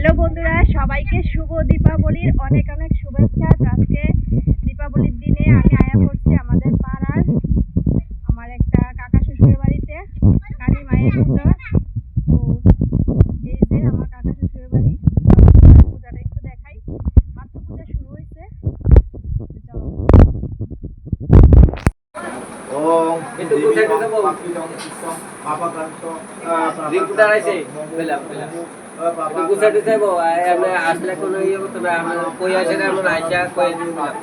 Hello বন্ধুরা, সবাইকে শুভ দীপাবলির অনেক অনেক শুভেচ্ছা। আজকে দীপাবলির দিনে আমি আয়া পড়ছি আমাদের পাড়ার আমার একটা কাকা শ্বশুরের বাড়িতে, কালী মায়ের পুজো। তো এই যে আমার কাকা শ্বশুরের বাড়ি, পূজাটা একটু দেখাই। মাত্র পূজা শুরু হয়েছে। আসলে কোনো ইয়ে করতে হবে আমরা কই আসে না আমরা আইসা কই দিলাম